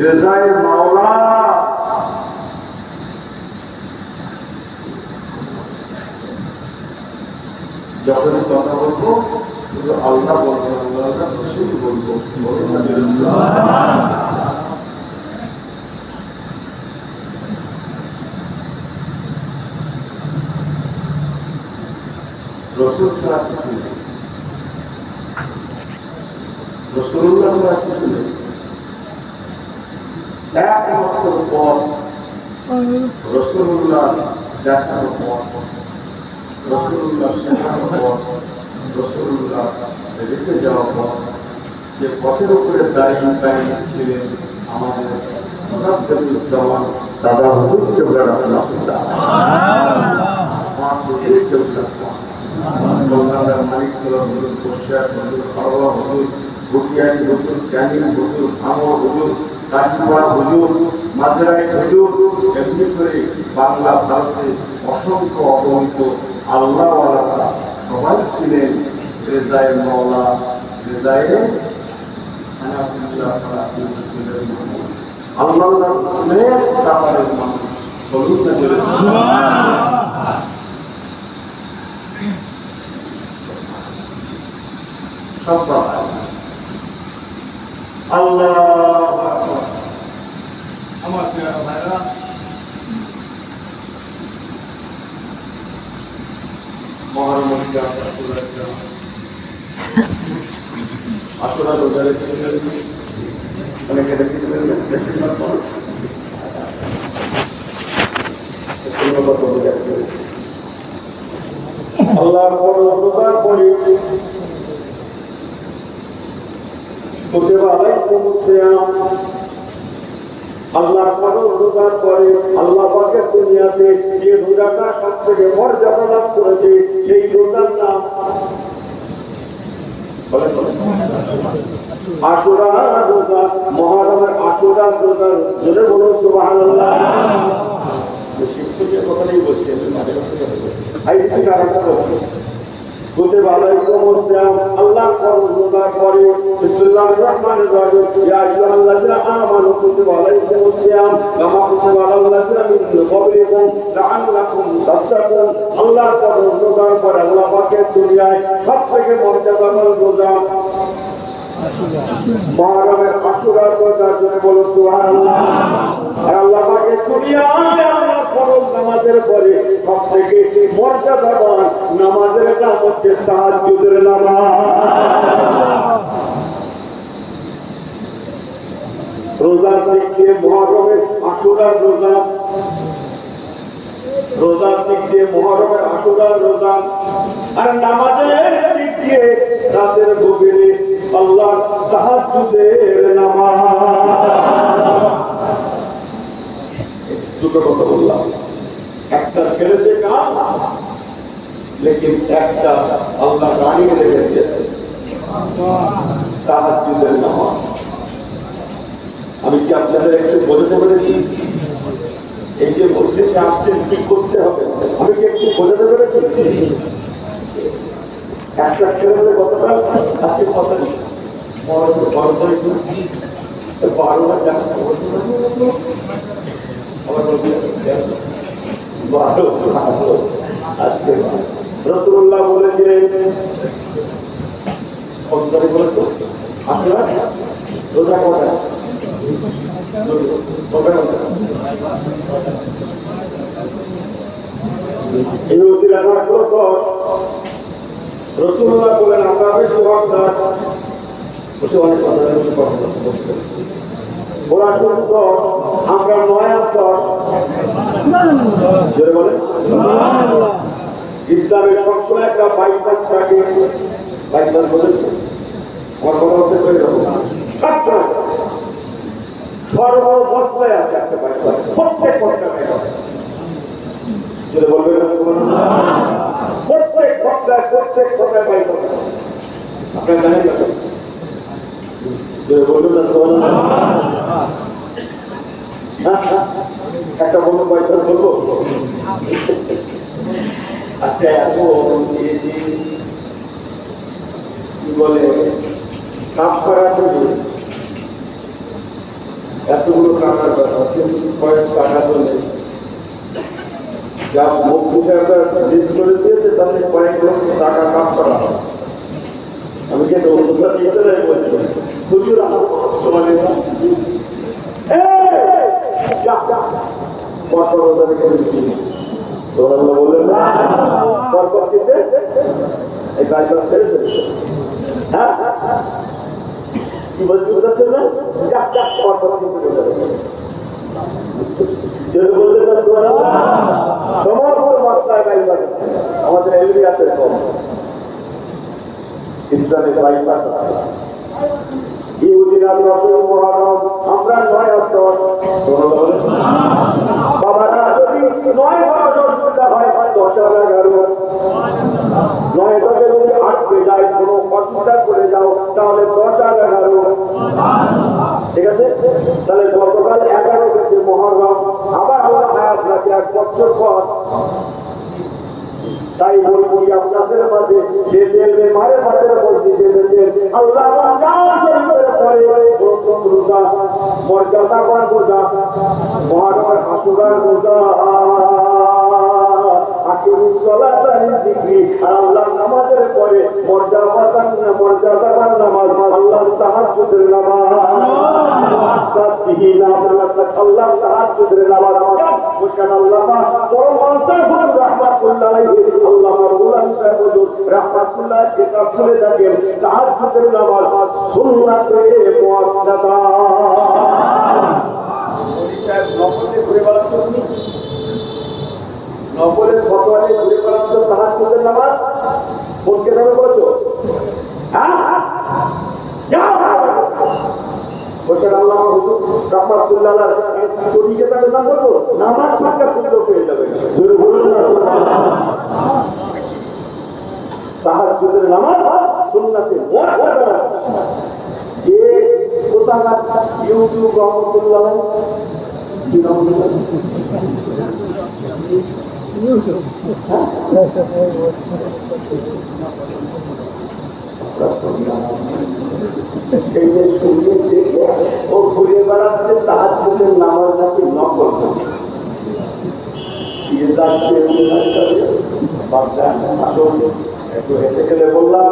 রেজায়ে মাওলা। যখনই কথা বলবো শুধু আল্লাহ বলবো, আল্লাহ রাসূল বলবো। রাসূল ছাড়া কিছু নেই, রাসূলুল্লাহ ছাড়া কিছু নেই। একমাত্র পথ রাসূলুল্লাহ দেখানো পথ, রাসূলুল্লাহ শেখানো পথ, রাসূলুল্লাহ রেখে যাওয়া পথ। যে পথের উপরে দাঁড়িয়ে ছিলেন আমাদের মুজাদ্দিদুজ্জামান দাদা হুজুর কেবলা রাহমাতুল্লাহ, মাসুদের কেবলা, কলকাতার মালিক হুজুর, কোশিয়ার হুজুর, হাওয়া হুজুর, বুকিয়ানি হুজুর, ক্যানিং হুজুর, আমর হুজুর, কাটিপাড়া হুজুর, মাদ্রাই হুজুর, এমনি করে বাংলা ভারতে অসংখ্য অগণিত আল্লাহওয়ালারা সবাই ছিলেন রেজায়ে মাওলা, রেজায়ে আল্লাহ রাসূলের কাতারের মানুষ। বলুন না জোরে সুবহানাল্লাহ। সব আল্লাহু আকবার। আমার প্রিয় ভাইরা, মহানবী আসলে রোজারে অনেকে দেখেছিলেন বেশিরভাগ আল্লাহর রোজা করি কুতিবা আলাইকুমুস সিয়াম। আল্লাহর রোজার পরে আল্লাহ পাকের দুনিয়াতে যে রোজাটা সবথেকে মর্যাদা লাভ করেছে সেই রোজার নাম আশুরা রোজা। মুহররমের আশুরা রোজা, জোরে বলুন সুবহানাল্লাহ। শিক্ষকের কথাই বলছি, কুতিবা আলাইকুমুস সিয়াম। আল্লাহ রোজার পরে বিসমিল্লাহির রহমানির রহিম, ইয়া আইয়ুহাল্লাযিনা আমানু কুতিবা আলাইকুমুস সিয়াম কামা কুতিবা আলাল্লাযিনা মিন ক্বাবলিকুম লাআল্লাকুম তাত্তাকুন। আল্লাহ রোজার পরে আল্লাহ পাকের দুনিয়ায় সবথেকে মর্যাদাবান রোজা মুহররমের আশুরা রোজা, জোরে বলুন সুবহানাল্লাহ। আর আল্লাহ পাকের দুনিয়ায় আল্লাহ ফরজ নামাজের পরে সবথেকে মর্যাদাবান নামাজের নাম হচ্ছে তাহাজ্জুদের নামাজ। রোজার দিক দিয়ে মুহররমের আশুরার রোজা, রোজার দিক দিয়ে মুহররমের আশুরার রোজা, আর নামাজের দিক দিয়ে রাতের গভীরে আল্লাহর তাহাজ্জুদের নামাজ। দুটো কথা বললাম, একটা ছেড়েছে কাজ, লেকিন একটা আল্লাহ রানিয়ে রেখে দিয়েছে তাহাজ্জুদের নামাজ। আমি কি আপনাদের একটু বোঝাতে পেরেছি? এই যে বলতেছে আসছেন কি করতে হবে, আমি কি একটু বোঝাতে পেরেছি? একটা ছেড়েছে কতটা আজকে কথা নেই, 12টা রাসূলুল্লাহ বলেছিলেন, আপনারা রোজা কটা? ইহুদিরা রাখলো 10। রাসূলুল্লাহ বলেন আমরা বেশি হকদার, বসে অনেক কথা ওরা শুধু 10, আমরা 9 আর 10। জোরে বলেন ইসলামের সবসময় একটা বাইপাস থাকে। বাইপাস বলেন আমার কথা হতে করে দেবো, সর্ববস্থায় আছে একটা বাইপাস, প্রত্যেক বস্তায় বলবেন প্রত্যেক বস্তায় প্রত্যেক কথায় বাইক আপনার জানেন না বলুন না একটা বলবো বাইক বলবো। আচ্ছা এখন কি বলে কাজ করার জন্য এতগুলো টাকার কথা কিন্তু কয়েক টাকা জন্য যা মুখ্য সরকার লিস্ট করে দিয়েছে তাতে কয়েক লক্ষ টাকা কাজ করা হয়। আমি কিন্তু অভিজ্ঞতা হিসেবে বলছি হুজুর আমার সময় বললেন না এই কাজটা ছেড়েছে। হ্যাঁ কি বলছি বোঝাচ্ছেন না সমস্ত মশলায় বাইপাস আমাদের এলিয়াতের কম ইসলামের বাইপাস আছে ইহুদিরা 10 মুহররম আমরা 9 আর 10 বাবারা যদি 9 10 অসুবিধা হয় 10 আর 11 9 10 যদি আটকে যায় কোনো অসুবিধা করে যাও তাহলে 10 আর 11 ঠিক আছে। তাহলে গতকাল 11 গেছে মুহররম আবার আমরা হায়াত রাখি 1 বছর পর। তাই বলছি আপনাদের মাঝে যে দেবে মারে মাঝে বলছি যে আল্লাহ রোজা মর্যাদা করা রোজা মহানগর হাসুরার রোজা আল্লাহ নামাজের পরে মর্যাদাবান নামাজ আল্লাহ তাহাজ্জুদের নামাজ আল্লাহ তাহাজ্জুদের নামাজ মুশাআল্লাহ পরম আল্লাহ রাহমাতুল্লাহ আলাইহি আল্লাহ মারগুলান সাহেব হুজুর রাহমাতুল্লাহ কিতাব খুলে দেখেন তাহাজ্জুদের নামাজ সুন্নাতে মুআক্কাদা। ওই সাহেব নফলে ঘুরে বেড়াচ্ছেন আপনি নফলের ফতোয়ারে ঘুরে বেড়াচ্ছেন তাহাজ্জুদের নামাজ বলতে যাবে বলছো হ্যাঁ বলছেন আল্লাহ হুজুর রাহমাতুল্লাহ আলাইহি কোটিকে তাকে না বলবো নামাজ সঙ্গে সুন্দর হয়ে যাবে জোরে বলুন না তাহাজ্জুদের নামাজ সুন্নাতে মুআক্কাদা। যে কোথাকার ইউটিউব রহমতুল্লাহ কি নাম ও ঘুরে বেড়াচ্ছে তাহাজ্জুদের নামাজ নাকি নকল একটু হেসে গেলে বললাম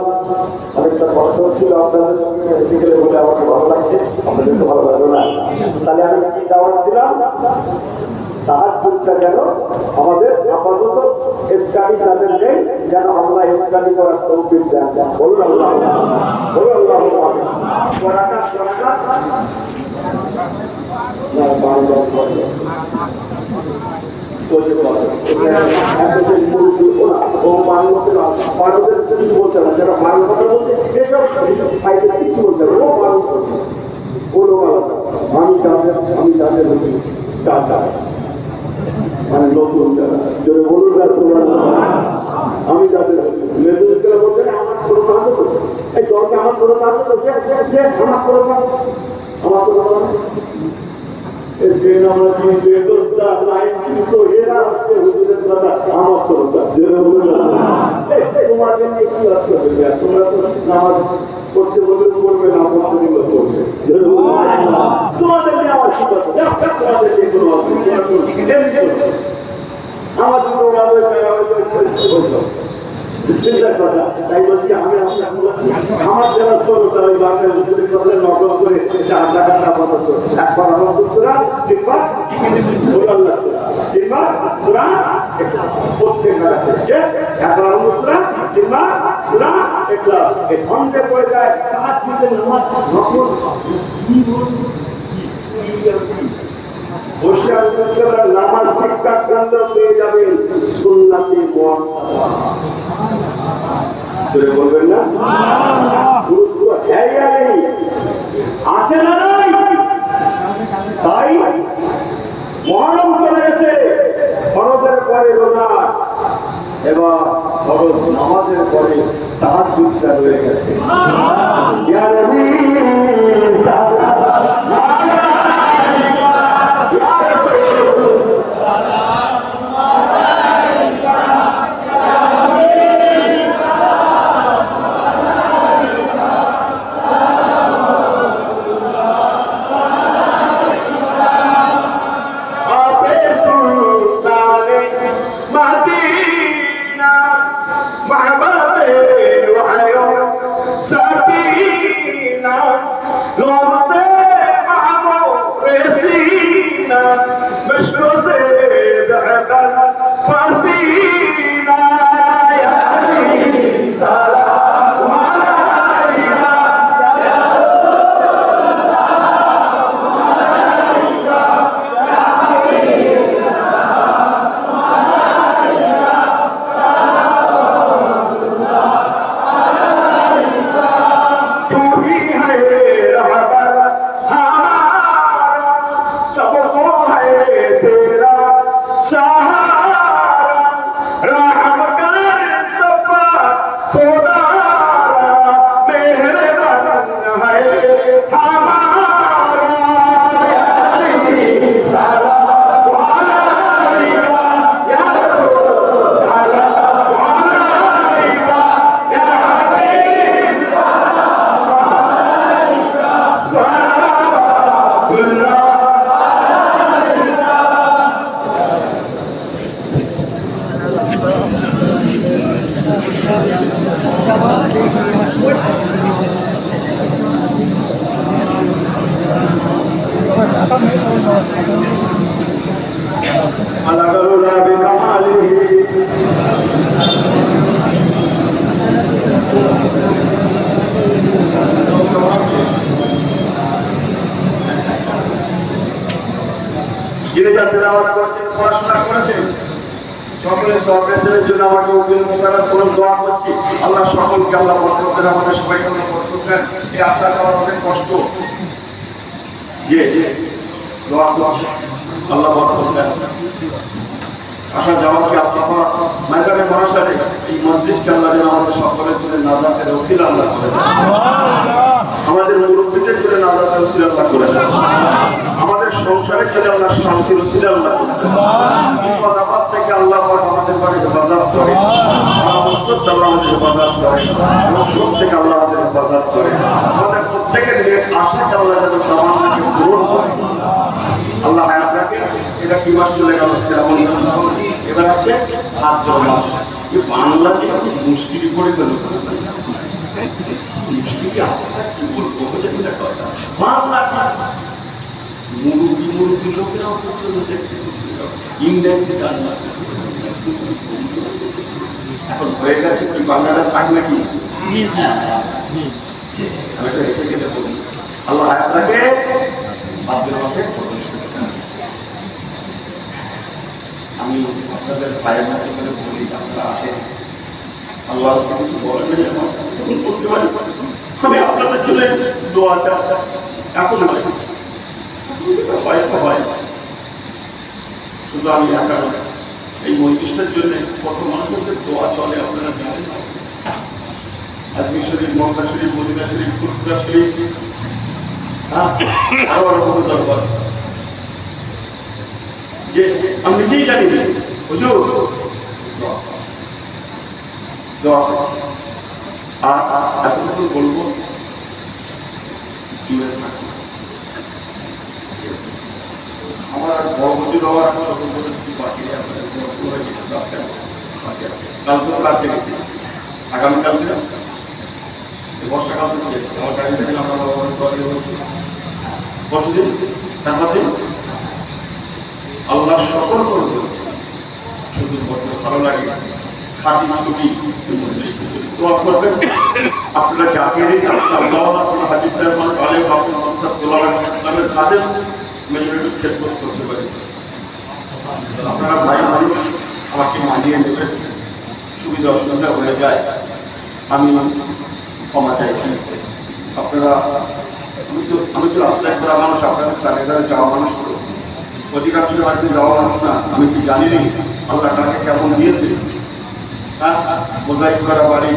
অনেকটা কষ্ট হচ্ছিল আপনাদের সঙ্গে হেসে গেলে বলে আমাকে ভালো লাগছে আপনাদের তো ভালো লাগলো না। তাহলে আমি কি দাওয়াত দিলাম তাহাজ্জুদটা যেন আমাদের আপাতত স্টাডি যাদের নেই যেন আমরা স্টাডি করার তৌফিক দেন বলুন আল্লাহ বলুন আল্লাহ বলতে না যারা বারো কথা বলছে এসব কিছু বলতে হবে ও বারো আমি তাদের মানে নতুন বলুন আমি তাদের বলতে আমার ছোট কাজ এই দলকে আমার ছোট কাজ আমার ছোট কাজ আমার ছোট কাজ তোমাদের নিয়ে কি আজ করবে তোমরা তো নামাজ করতে বললে করবে না করতে দিলে করবে তোমাদের নিয়ে আমার কি কথা তোমাদের নিয়ে কোনো তাই বলছি আমি আমার যারা ছোট তারা ওই বাংলায় মুসলিম করলে নকল করে 4 টাকা আপাতত একবার আমার সুরা কিংবা আল্লাহ কিংবা সুরা প্রত্যেক একবার সুরা কিংবা সুরা একটা এই খন্ডে পড়ে যায় তাহাজ্জুদের নামাজ নকল কি নামাজ শিক্ষা কেন্দ্র পেয়ে যাবেন সুন্নাতে বলবেন না গুরুত্ব আছে না নাই। তাই মহরম চলে গেছে ফরজের পরে রোজা এবার ফরজ নামাজের পরে তাহাজ্জুদটা রয়ে গেছে। ইয়া নবী সালাম আলাইকা ইয়া রাসূল সালাম আলাইকা ইয়া নবী সালাম আলাইকা আপে সুলতানে মদিনা মাহবাবে ওয়ায়ো সাকিনা লোমতে মামুরে সিনা মশকো সে বেহতর ফাসিনা ইয়া নবী সালাম আলাইকা ইয়া রাসূল সালাম আলাইকা ইয়া নবী সালাম আলাইকা तू ही है रहबर हमारा सबको है तेरा सहारा रहम कर सबा खुदा मेहरबान है हमारा या नबी सलाम अलैका या रसूल सलाम अलैका या हबीब सलाम अलैका सलामुल्लाह على غلولا بكماله যিনি যা তেলাওয়াত করছেন পড়াশোনা করেছেন সকলে সহকারের জন্য আমাকে উকিল মোকাররম করে দোয়া করছি। আল্লাহ সকলকে আল্লাহ বরকত দেন, আমাদের সবাইকে আল্লাহ বরকত দেন। এই আশা করার অনেক কষ্ট যে দোয়া করছি আল্লাহ বরকত দেন। আসা যাওয়াকে আল্লাহ ময়দানে মহাশারে এই মজলিসকে আল্লাহ যেন আমাদের সকলের জন্য নাজাতের ওসিলা আল্লাহ করে দেন, আমাদের মুরব্বীদের জন্য নাজাতের ওসিলা আল্লাহ করে দেন, আমাদের সংসারের জন্য আল্লাহ শান্তির ওসিলা আল্লাহ করে দেন। বিপদ আপদ থেকে আল্লাহ পাক আমাদের বাড়ি হেফাজত করে, মুসিবত থেকে আমাদের হেফাজত করে, এবং সব থেকে আল্লাহ আমাদের হেফাজত করে। আমাদের প্রত্যেকের নেক আশাকে আল্লাহ যেন তামান্নাকে পূরণ করে। আল্লাহ হায়াত রাখে। এটা কি মাস চলে গেল? শ্রাবণ। এবার আসছে ভাদ্র মাস। এই বাংলাকে মুশকিল করে গেল, মুশকিল আছে তা কি বলবো, বাংলা মুরুবি লোকেরাও পর্যন্ত দেখতে ইংরেজি জান না। এখন হয়ে গেছে কি বাংলাটা থাক নাকি? আমি তো এসে গেলে বলি আল্লাহ হায়াত রাখে। ভাদ্র মাসে আমি আপনাদের ভাইয়ের মতো করে বলি, আপনারা আসেন, আল্লাহ কিছু বলেন করতে পারি। আমি আপনাদের জন্য দোয়া চাই, এখন হয়তো হয় শুধু আমি একা নয়, এই মজলিসের জন্য কত মানুষের দোয়া চলে আপনারা জানেন। আজমির শরীফ, মক্কা শরীফ, মদিনা শরীফ, ফুরফুরা শরীফ, আরো আরো কোনো দরবার যে আমি নিজেই জানি হুজুর দোয়া করছি। আর এতটুকু বলবো জুড়ে থাকুন। আমার বড় হুজুর হওয়ার বাকি কালকে তো রাজ্যে গেছি, আগামীকাল দিলাম বর্ষাকাল থেকে গেছি। আমার গাড়ি থেকে আমরা বলছি বছরদিন 4-5 দিন আল্লাহ সকল করে বলছে। শুধু ভালো লাগে খাঁটি ছবি দোয়া করবেন। আপনারা যাকে হাদিস সাহেব আলেম আব্দুল মনসাব ইসলামের কাজে মেজরিটি খেদমত করতে পারি। আপনারা ভাই মানুষ আমাকে মানিয়ে নেবেন, সুবিধা অসুবিধা হয়ে যায় আমি ক্ষমা চাইছি। আপনারা আমি তো রাস্তায় করা মানুষ, আপনাদের তাকে তারা যাওয়া মানুষ করো, অধিকাংশ বাড়িতে যাওয়া মানুষ না। আমি কি জানি নি আল্লাহ তাকে কেমন দিয়েছে? হ্যাঁ, মোজাইক করা বাড়ি,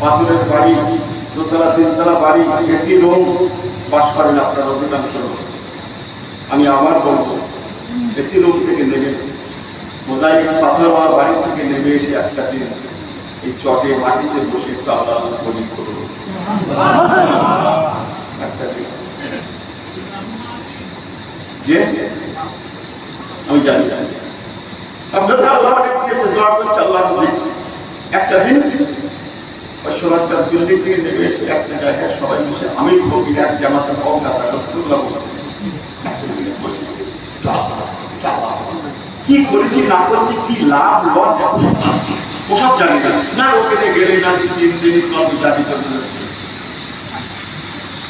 পাথরের বাড়ি, দোতলা তিনতলা বাড়ি, এসি রুম বাস করেন আপনারা অধিকাংশ লোক। আমি আবার বলবো, এসি রুম থেকে নেমে মোজাইক পাথরওয়ালা বাড়ি থেকে নেমে এসে একটা দিন এই চটে মাটিতে বসে একটু আল্লাহ বলি করবো একটা দিন। যে আমি জানি আপনারা আল্লাহ দিয়েছে, দোয়া করছে আল্লাহ একটা দিন সোনারচাঁদ বিল্ডিং থেকে নেমে এসে একটা জায়গায় সবাই বসে আমি ভোগী এক জামাতে কি করেছি না করেছি, কি লাভ লস ওসব জানি না, না ওখানে গেলে না 3 দিন কর্ম জারি করতে যাচ্ছে,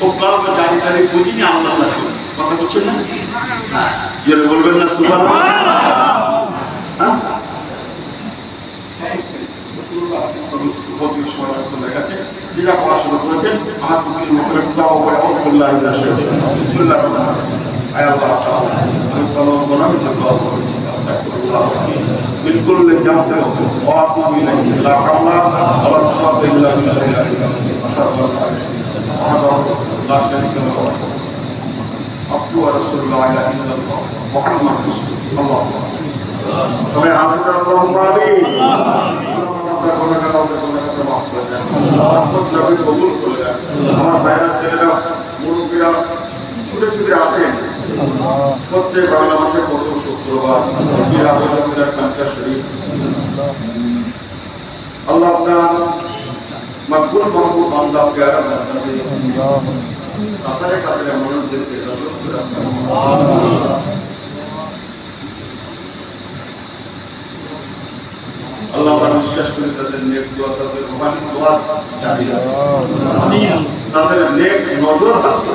ও কর্ম জারি তারি বুঝিনি আল্লাহ কথা বলছেন না, যেটা বলবেন না সুবহানাল্লাহ। যে যা পড়াশোনা করেছেন আমার পুকুরের মুখে দাও করে আল্লাহ বিসমিল্লাহ আল্লাহ তাআলা আমি কলম বনামি দোয়া করি আস্তাগফিরুল্লাহ বিলকুল জানতে ওয়া আতুবু ইলাইহি লা হাওলা ওয়া লা কুওয়াতা ইল্লা বিল্লাহিল আলিয়্যিল আযীম লা শারীকা লাহু আবদুহু ওয়া রাসূলুহু লা ইলাহা ইল্লাল্লাহ মুহাম্মাদুর রাসূলুল্লাহ। সবাই আমিন আল্লাহুম্মা আমিন। আমার ভাইরা ছেলেরা মুরব্বীরা ছুটে ছুটে আসেন প্রত্যেক বাংলা মাসের প্রথম শুক্রবার আল্লাহ আপনার মকবুল মাহবুব বান্দা প্যারা বান্দাদের কাতারে কাতারে মনোযোগকে আল্লাহ বিশ্বাস করে তাদের নেক দোয়া, তাদের রুহানি দোয়া জারি আছে, তাদের নেক নজর আছে।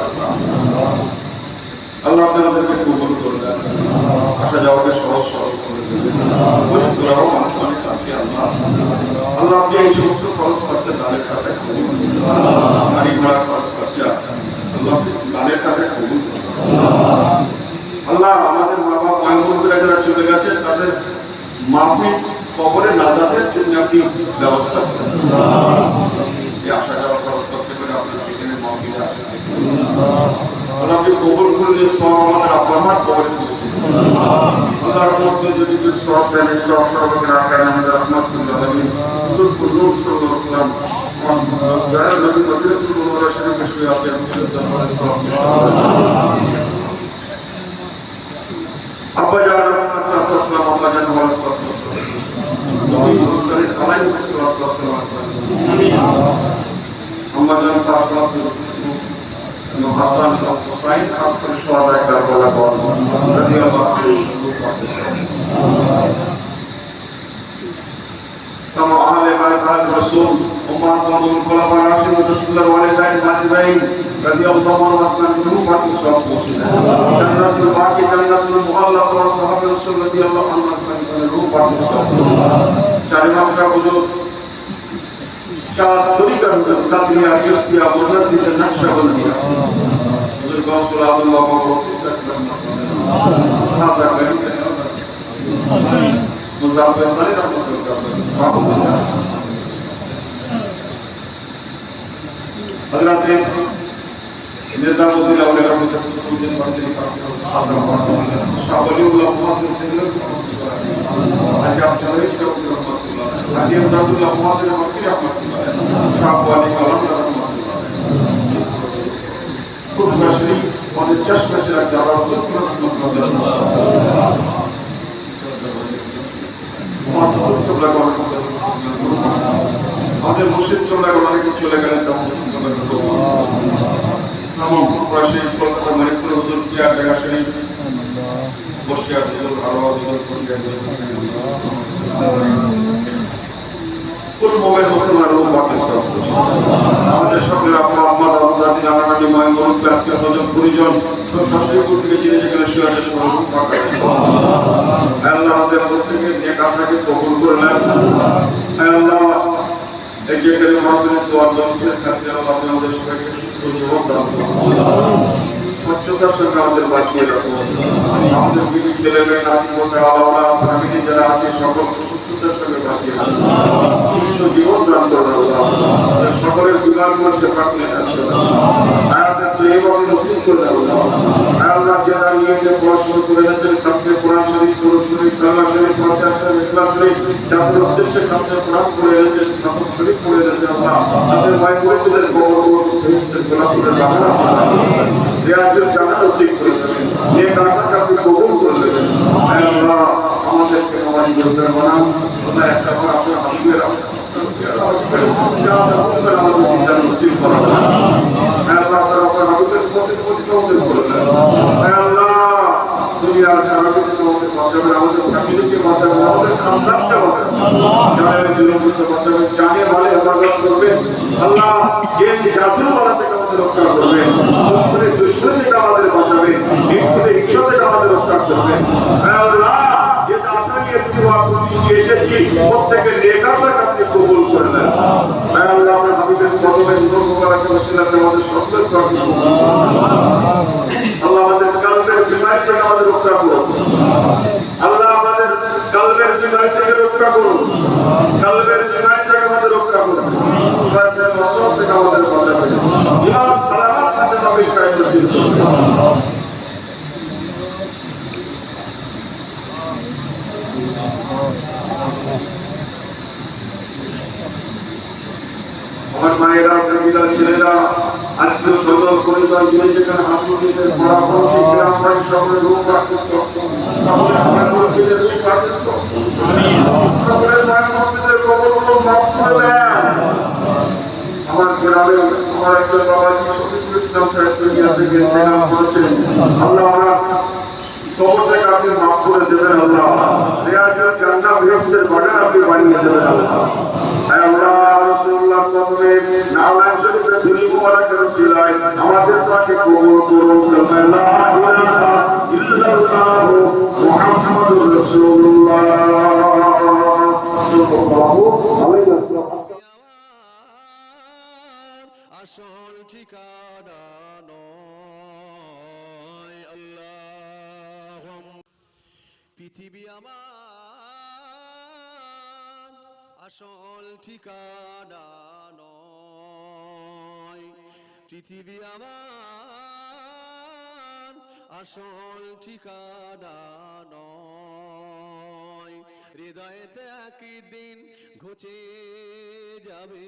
আল্লাহ আপনাদেরকে কবুল করবেন, আসা যাওয়াকে সহজ সরল করে দেবেন। গরিবরাও মানুষ অনেক আছে আল্লাহ, আল্লাহ আপনি এই সমস্ত খরচ করতে তাদের খাতায় কবুল করবেন, গাড়ি ঘোড়া খরচ করতে আল্লাহ তাদের খাতায় কবুল করবেন। আল্লাহ আমাদের মা বাবা ময়মনপুরে যারা চলে গেছে তাদের মাহফিল কবরে নাজাতের জন্য আপনি ব্যবস্থা করেন, আসা যাওয়ার খরচ করতে করে আপনার সেখানে মাহফিলে আসেন, আপনি কবর করলে সব আমাদের আপনার কবরে পৌঁছে আল্লাহর মধ্যে যদি সব দেন সব সর্বকে রাখেন আমাদের রহমত করবেন। আব্বা জান আসসালামু আলাইকুম ওয়া রাহমাতুল্লাহ। হাসান হুসাইন খাস করে শহাদায়ে কারবালা রাদিয়াল্লাহু আনহু তাম আহলে বাইত রাসূল উম্মাতুল খুলাফা রাশিদুন রাসূলুল্লাহ ওয়ালিদাইন মাজিদাইন রাদিয়াল্লাহু আনহুম আজমাইন পাকি সব পৌঁছে জান্নাতুল বাকি জান্নাতুল মুআল্লাক ওয়া সাহাবা রাসূল রাদিয়াল্লাহু আনহুম রূহ পাকি সব চার মাসা হুজুর চার তরিকার কাদিয়া চিশতিয়া মুজাদ্দিদ নকশবন্দিয়া হুজুর গাউসুল আযম বাবা ইসলাম সাদা গরিব মুজাফফর সালেহ রাহমাতুল্লাহ হযরত নিজামুদ্দিন আউলিয়া রাহমাতুল্লাহ বান্দি সাদা শাহওয়ালিউল্লাহ মুহাম্মদ আজ আপনাদের সব রাহমাতুল্লাহ আজ আব্দুল্লাহ মুহাম্মদ রাহমাতুল্লাহ শাহওয়ালি কালাম রাহমাতুল্লাহ খুব বেশি অনেক চেষ্টা ছিল যারা রাহমাতুল্লাহ আমাদের মুর্শিদ চলে গেল, অনেকে চলে গেলেন তেমন কলকাতা মানিকপুর হুজুর পিয়ার জায়গা শরীফ বসিয়া হুজুর হারোয়া হুজুর কুল মোবাইল মুসলমান রূপ বাকি সব আমাদের সকলের আপা আম্মা দাদা দাদি নানা নানি মায়ের গরু আত্মীয় স্বজন পরিজন সব শাশুড়িপুর থেকে যিনি যেখানে শুয়ে আছে সবাই রূপ বাকি আল্লাহ আমাদের থেকে নেক আপনাকে কবুল করলেন। আল্লাহ এই যে মাহফিলের দোয়া জমছে খাতির আল্লাহ আমাদের সবাইকে সুস্থ জীবন দান করুন। স্বচ্ছতার সঙ্গে আমাদের বাঁচিয়ে রাখো। আমাদের বিবি ছেলে মেয়ে নাতি বোনে আল্লাহ ফ্যামিলি যারা আছে সকল সুস্থতার সঙ্গে বাঁচিয়ে রাখো। সুস্থ জীবন দান করো আল্লাহ। সকলের বিমানগুলো সেবা করে রাখো। আয়াতের তো এইভাবে নসিব করে দাও আল্লাহ। যারা নিয়ে পড়াশোনা করে যাচ্ছেন খাদ্যে কোরআন শরীফ দরুদ শরীফ কালামা শরীফ পড়তে আসেন ইসলাম শরীফ যাদের উদ্দেশ্যে খাদ্যে কোরআন পড়ে এনেছেন খাদ্য শরীফ পড়ে এনেছেন আল্লাহ। তাদের ভাই বোনদের কবর ফেরেশতাদের গোলাপ করে রাখা রিয়াজুল জান্নাত নসিব করে দেবেন। এই কাজটা আপনি কবুল করে নেবেন আল্লাহ। আমাদেরকে আমাদের যোগদান বানান তোমরা একটা বার আপনার হাবিবের আমাদের নসিব করা আল্লাহ। আপনার হাবিবের প্রতি করে দেন আল্লাহ। দুনিয়ার সারা কিছু আমাদের বাঁচাবেন, আমাদের ফ্যামিলিকে বাঁচাবেন, আমাদের খানদানকে বাঁচাবেন, জানের জুলুমকে বাঁচাবেন, জানে মালে হেফাজত করবেন আল্লাহ। যে জাতির মালা থেকে আমাদের রক্ষা করবেন, দুশ্মনী থেকে আমাদের বাঁচাবেন, হিংসা থেকে আমাদের রক্ষা করবেন আল্লাহ। যেটা আশা নিয়ে এসেছি প্রত্যেকের নেক আশাকে আপনি কবুল করে নেন আল্লাহ। আপনার হাবিবের কদমে নূর মুবারকের ওসিলাতে আমাদের সকলকে আপনি কবুল করুন আল্লাহ। আমাদের কালবের বিমারি থেকে আমাদের রক্ষা করুন আল্লাহ। আমাদের কালবের বিমারি থেকে রক্ষা করুন, কালবের বিমারি থেকে আমাদের রক্ষা করুন, মসল থেকে আমাদের বাঁচাবেন, ইমান সালামাত হাতে নবীর কায়েম নসিব করুন। আমার মায়েরা জমিদার ছেলেরা আত্মীয় স্বজন পরিবার যিনি যেখানে হাসপাতালের পড়াশোনা শিখে আমরা সকলের রোগ রাখতে সকলের মায়ের মসজিদের রোগ রাখতে সকলের মায়ের মসজিদের কবরগুলো মাফ করে দেন। আমার গ্রামে আমার একজন বাবাজি শফিকুল ইসলাম সাহেব দুনিয়া থেকে ইন্তেকাল করেছেন আল্লাহ। ওনার কবর থেকে আপনি মাফ করে দেবেন আল্লাহ। রিয়াজুল জান্নাত বৃহস্পতির বাগান আপনি বানিয়ে দেবেন আল্লাহ। আল্লাহ রাসূলুল্লাহ সাল্লাল্লাহু নাওয়াজ শরীফের ধুলি মুবারকের ওসিলায় আমাদের তাকে কবুল করুন। লা ইলাহা ইল্লাল্লাহ মুহাম্মাদুর রাসূলুল্লাহ সাল্লাল্লাহু আলাইহি ওয়াসাল্লাম। আসল ঠিকানা নয় আল্লাহ। পৃথিবী আমার আসল ঠিকানা নয়, পৃথিবী আমার আসল ঠিকানা নয়। হৃদয়েতে একদিন ঘুচে যাবে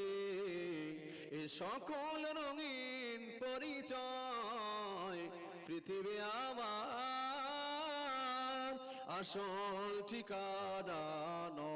এ সকল রঙিন পরিচয়। পৃথিবী আমার আসল ঠিকানা নয়।